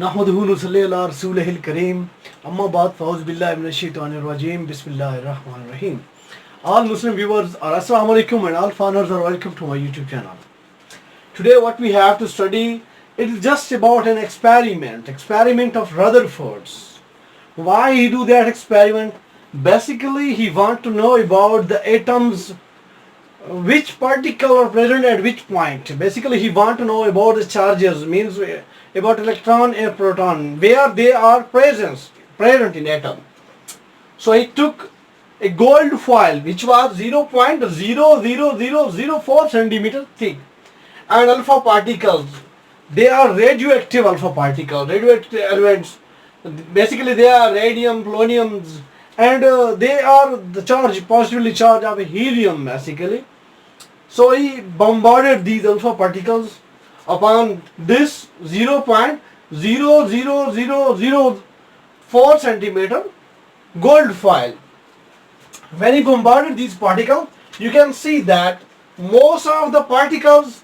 نحمده ونصلي على رسوله الكريم أما بعد فأعوذ بالله من الشيطان الرجيم بسم الله الرحمن الرحيم. All Muslim viewers are Assalamu alaikum and all foreigners are welcome to my YouTube channel. Today what we have to study, it is just about an experiment of Rutherford's. Why he do that experiment? Basically he want to know about the atoms, which particle are present at which point. Basically he want to know about the charges, means about electron and proton, where they are present in atom. So he took a gold foil which was 0.00004 centimeter thick, and alpha particles, they are radioactive alpha particles, radioactive elements. Basically they are radium, poloniums, and they are the charge, positively charged of helium basically. So he bombarded these alpha particles upon this 0.00004 centimeter gold foil. When he bombarded these particles, you can see that most of the particles,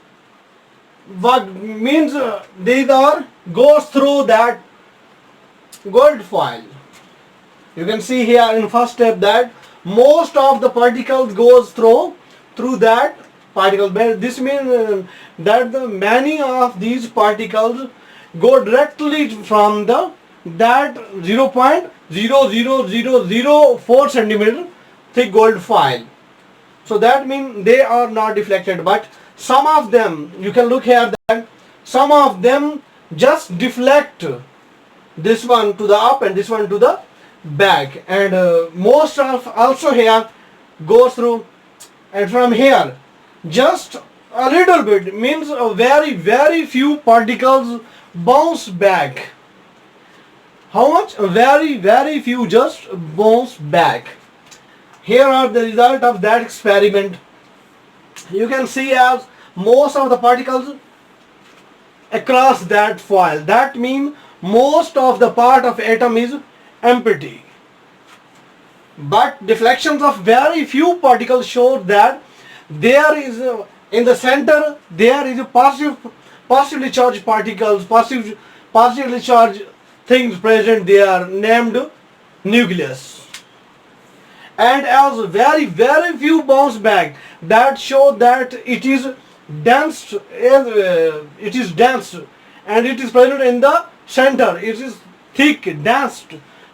what means these are goes through that gold foil. You can see here in first step that most of the particles goes through that particle. This means that many of these particles go directly from that 0.00004 centimeter thick gold foil. So that means they are not deflected, but some of them, you can look here that some of them just deflect, this one to the up and this one to the back, and most of also here goes through, and from here just a little bit, means a very few particles bounce back. How much? Very few just bounce back. Here are the result of that experiment. You can see as most of the particles across that foil. That means most of the part of atom is empty. But deflections of very few particles show that there is in the center there is a positively charged particles, positively charged things present. They are named nucleus. And as very few bounce back, that show that it is dense, and it is present in the center. It is thick, dense,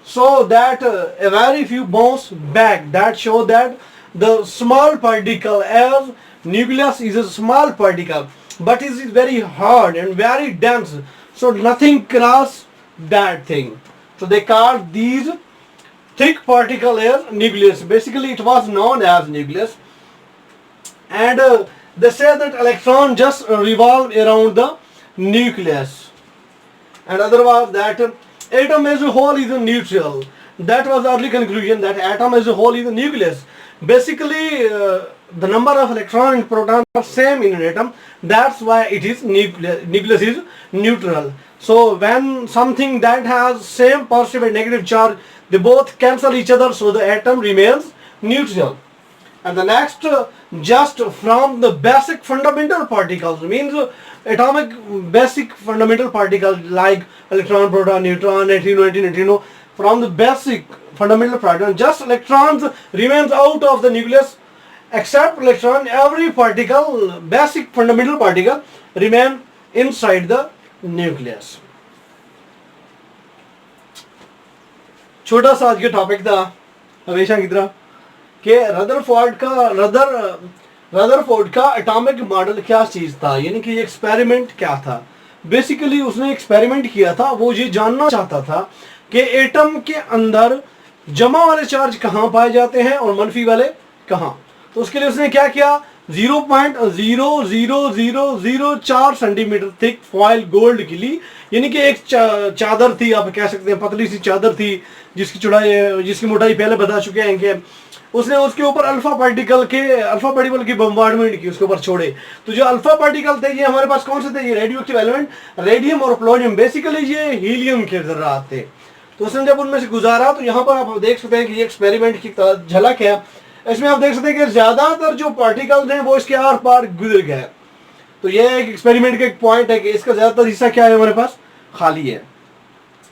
so that a very few bounce back. That show that the small particle, as nucleus is a small particle, but it is very hard and very dense, so nothing cross that thing. So they call these thick particle as nucleus. Basically it was known as nucleus, and they say that electron just revolve around the nucleus, and otherwise that atom as a whole is a neutral. That was the early conclusion, that atom as a whole is a nucleus. Basically the number of electron and proton are same in an atom. That's why it is nucleus is neutral. So when something that has same positive and negative charge, they both cancel each other, so the atom remains neutral. And the next, just from the basic fundamental particles, means atomic basic fundamental particles like electron, proton, neutron, neutrino, from the basic fundamental particles, just electrons remains out of the nucleus. Except electron, every particle, basic fundamental particle, remain inside the nucleus. छोटा सा आज के topic था हमेशा की तरह कि Rutherford का एटॉमिक मॉडल क्या चीज था, यानी कि एक्सपेरिमेंट क्या था. बेसिकली उसने एक्सपेरिमेंट किया था, वो ये जानना चाहता था कि एटम के अंदर जमा वाले चार्ज कहाँ पाए जाते हैं और मनफी वाले कहाँ. तो उसके लिए उसने क्या किया, 0.00004 सेंटीमीटर थिक फॉइल गोल्ड की ली, यानी कि एक चादर थी, आप कह सकते हैं पतली सी चादर थी, जिसकी मोटाई पहले बता चुके हैं कि उसने उसके ऊपर अल्फा पार्टिकल की बम्बार्डमेंट की, उसके ऊपर छोड़े. तो जो अल्फा पार्टिकल थे ये हमारे पास कौन से थे, ये रेडियो एक्टिव एलिमेंट, रेडियम और प्लोनियम. बेसिकली ये हीलियम के जर्रात थे. तो उसने जब उनमें से गुजारा, तो यहाँ पर आप देख सकते हैं कि ये एक्सपेरिमेंट की झलक है. इसमें आप देख सकते हैं कि ज्यादातर जो पार्टिकल्स हैं वो इसके आर पार गुजर गए. तो ये एक एक्सपेरिमेंट का एक पॉइंट है कि इसका ज्यादातर हिस्सा क्या है, हमारे पास खाली है.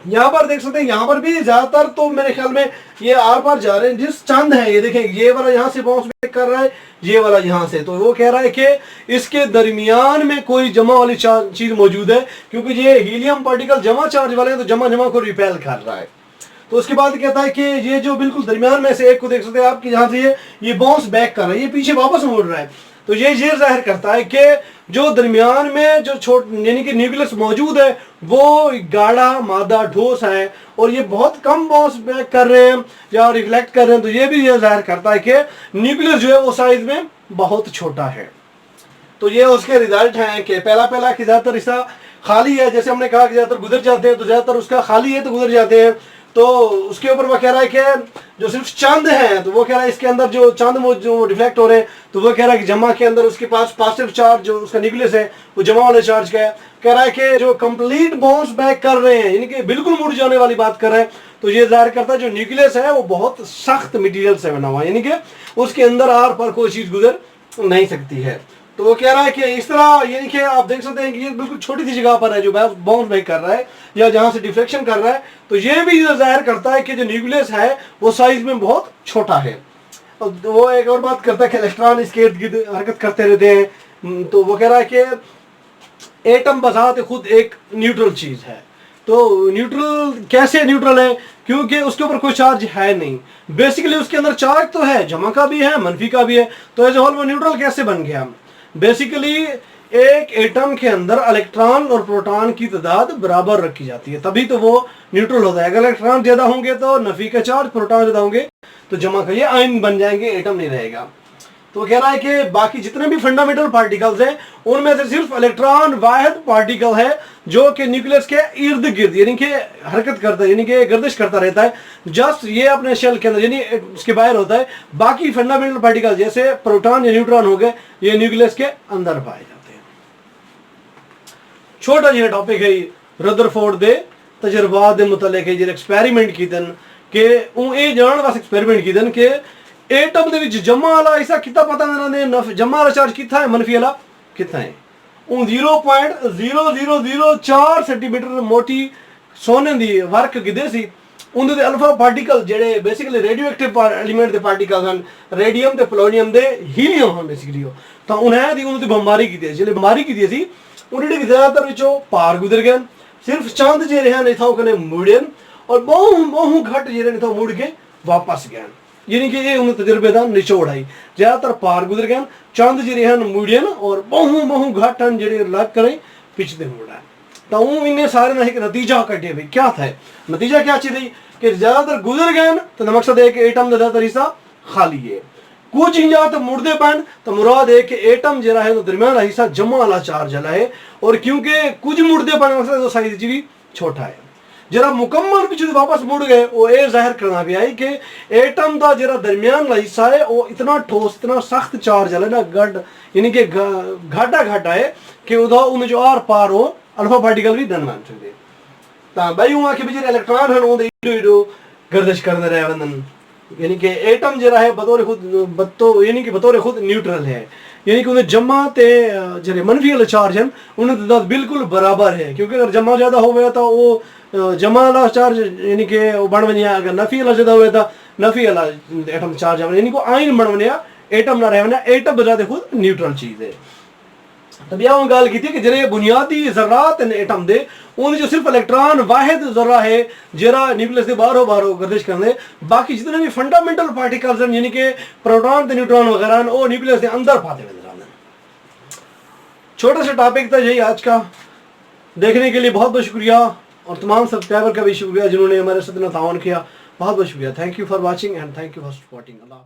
यहाँ पर देख सकते हैं, यहाँ पर भी ज्यादातर तो मेरे ख्याल में ये आर पार जा रहे हैं, जिस चंद है ये देखें, ये वाला यहाँ से बाउंस बैक कर रहा है, ये वाला यहाँ से, तो वो कह रहा है कि इसके दरमियान में कोई जमा वाली चीज मौजूद है, क्योंकि ये हीलियम पार्टिकल जमा चार्ज वाले हैं तो जमा जमा को रिपेल कर रहा है। तो उसके बाद कहता है कि ये जो बिल्कुल दरमियान में से एक को देख सकते हैं आपकी, जहाँ से ये बाउंस बैक कर रहा है, ये पीछे वापस मुड़ रहा है, तो ये जाहिर करता है कि जो दरमियान में जो यानी कि न्यूक्लियस मौजूद है वो गाढ़ा मादा ठोस है, और ये बहुत कम बाउंस बैक कर रहे हैं या रिफ्लेक्ट कर रहे हैं, तो ये भी ये जाहिर करता है कि न्यूक्लियस जो है वो साइज में बहुत छोटा है। तो ये उसके रिजल्ट हैं कि पहला कि ज्यादातर हिस्सा खाली है, जैसे हमने कहा कि ज्यादातर गुजर जाते हैं, तो ज्यादातर उसका खाली है तो गुजर जाते हैं। तो उसके ऊपर वो कह रहा है कि जो सिर्फ चांद है, तो वो कह रहा है इसके अंदर जो चांद जो रिफ्लेक्ट हो रहे हैं, तो वो कह रहा है कि जमा के अंदर उसके पास पॉजिटिव चार्ज जो उसका न्यूक्लियस है वो जमा वाले चार्ज का है। कह रहा है कि जो कंप्लीट बाउंस बैक कर रहे हैं, यानी कि बिल्कुल मुड़ जाने वाली बात कर रहे हैं, तो ये जाहिर करता है जो न्यूक्लियस है वो बहुत सख्त मटीरियल से बना हुआ है, यानी कि उसके अंदर आर पर कोई चीज गुजर नहीं सकती है। तो वो कह रहा है कि इस तरह, यानी कि आप देख सकते हैं कि ये बिल्कुल छोटी सी जगह पर है जो बाउंस बैक कर रहा है या जहां से डिफ्लेक्शन कर रहा है, तो ये भी जाहिर करता है कि जो न्यूक्लियस है वो साइज में बहुत छोटा है। वो एक और बात करता है कि इलेक्ट्रॉन इसके इर्द गिर्द हरकत करते रहते हैं, तो वो कह रहा है कि एटम बजाते खुद एक न्यूट्रल चीज है। तो न्यूट्रल कैसे न्यूट्रल है? क्योंकि उसके ऊपर कोई चार्ज है नहीं, बेसिकली उसके अंदर चार्ज तो है, जमा का भी है मनफी का भी है, तो एज ए होल वो न्यूट्रल कैसे बन गया? बेसिकली एक एटम के अंदर इलेक्ट्रॉन और प्रोटॉन की तादाद बराबर रखी जाती है, तभी तो वो न्यूट्रल होता है। अगर इलेक्ट्रॉन ज्यादा होंगे तो नफी का चार्ज, प्रोटॉन ज्यादा होंगे तो जमा का, ये आयन बन जाएंगे, एटम नहीं रहेगा। तो कह रहा है कि बाकी जितने भी फंडामेंटल पार्टिकल्स हैं उनमें से सिर्फ इलेक्ट्रॉन वाहिद पार्टिकल है जो कि न्यूक्लियस के इर्द गिर्द यानी कि हरकत करता है, यानी कि गर्दिश करता रहता है, जस्ट ये अपने शेल के अंदर यानी उसके बाहर होता है। बाकी फंडामेंटल पार्टिकल जैसे प्रोटॉन या न्यूट्रॉन हो गए, ये न्यूक्लियस के अंदर पाए जाते हैं। छोटा जिहा टॉपिक है रदरफोर्ड दे तजर्बात दे मुतल्लिक है, एक्सपेरिमेंट कीतन कि ये जानने वास्ते एक्सपेरिमेंट कीतन कि एटम दे विच जमा वाला हिस्सा कितना पता करना, जमा वाला चार्ज कितना है, मनफी वाला कितना है। 0.0004 सेंटीमीटर मोटी सोने दी वर्क गिदे सी, उनदे अल्फा पार्टिकल जेडे बेसिकली रेडियो एक्टिव एलिमेंट दे पार्टिकल हैं, रेडियम ते पोलोनियम दे हीलियम हैं बेसिकली, तो उन्हें दी उन्होंने बमबारी की थी, जिले बमबारी की थी उन्हें ज्यादातर विचों पार गुजर गए, सिर्फ चंद जे रहे नहीं था कने मुड़न, और बहु घट जे नहीं था मुड़ के वापस गए, यानी कि ये उन्हें तजर्बे का निचोड़ आई। ज्यादातर पार गुजर गए, चंद जे रहे मुड़न और बहु घट हैं जेडे लग करें पिछते मुड़ा। तो इन्हें सारे ना एक नतीजा कटे भाई क्या था, नतीजा क्या चीज कि ज्यादातर गुजर गए, तो मकसद है कि एटम का ज्यादातर हिस्सा खाली है। कुछ इंजा तो मुड़दे पैन, तो मुराद है कि एटम जरा है तो दरमियान हिस्सा जमा वाला चार्ज वाला है, और क्योंकि कुछ मुड़दे पैन मकसद तो साइज भी छोटा है। जरा मुकम्मल पिछले वापस मुड़ गए, वो ये जाहिर करना भी आई कि एटम का जरा दरमियान वाला हिस्सा है वो इतना ठोस, इतना सख्त चार्ज है ना, गड यानी कि घाटा है कि उन्हें जो आर पार हो अल्फा पार्टिकल भी दन मान सकते। तो भाई वहाँ के बेचारे इलेक्ट्रॉन हैं वो इडो गर्दिश करते रहे वंदन, यानी कि एटम जरा है बतौर खुद न्यूट्रल है, यानी कि उन्हें जमा ते जरे मनफी वाले चार्ज हैं उन्हें तादाद बिल्कुल बराबर है, क्योंकि अगर जमा ज्यादा हो गया तो वो जमा वाला चार्ज यानी कि बन बनिया, अगर नफी वाला ज्यादा हुआ तो नफी वाला एटम चार्ज यानी कि आयन बन बनिया, एटम ना रहे, एटम बजाते खुद न्यूट्रल चीज है। तब यह गल की कि जरे बुनियादी जर्रात एटम दे उन्हें जो सिर्फ इलेक्ट्रॉन वाहिद जर्रा है जरा न्यूक्लियस के बाहरों गर्दिश करने, बाकी जितने भी फंडामेंटल पार्टिकल्स हैं यानी कि प्रोटॉन ते न्यूट्रॉन वगैरह वो न्यूक्लियस के अंदर पाते नजर आते हैं। छोटा सा टॉपिक था यही आज का, देखने के लिए बहुत बहुत शुक्रिया, और तमाम सब्सक्राइबर का भी शुक्रिया जिन्होंने हमारे साथ ताउन किया, बहुत बहुत शुक्रिया। Thank you for watching and thank you for supporting. Allah.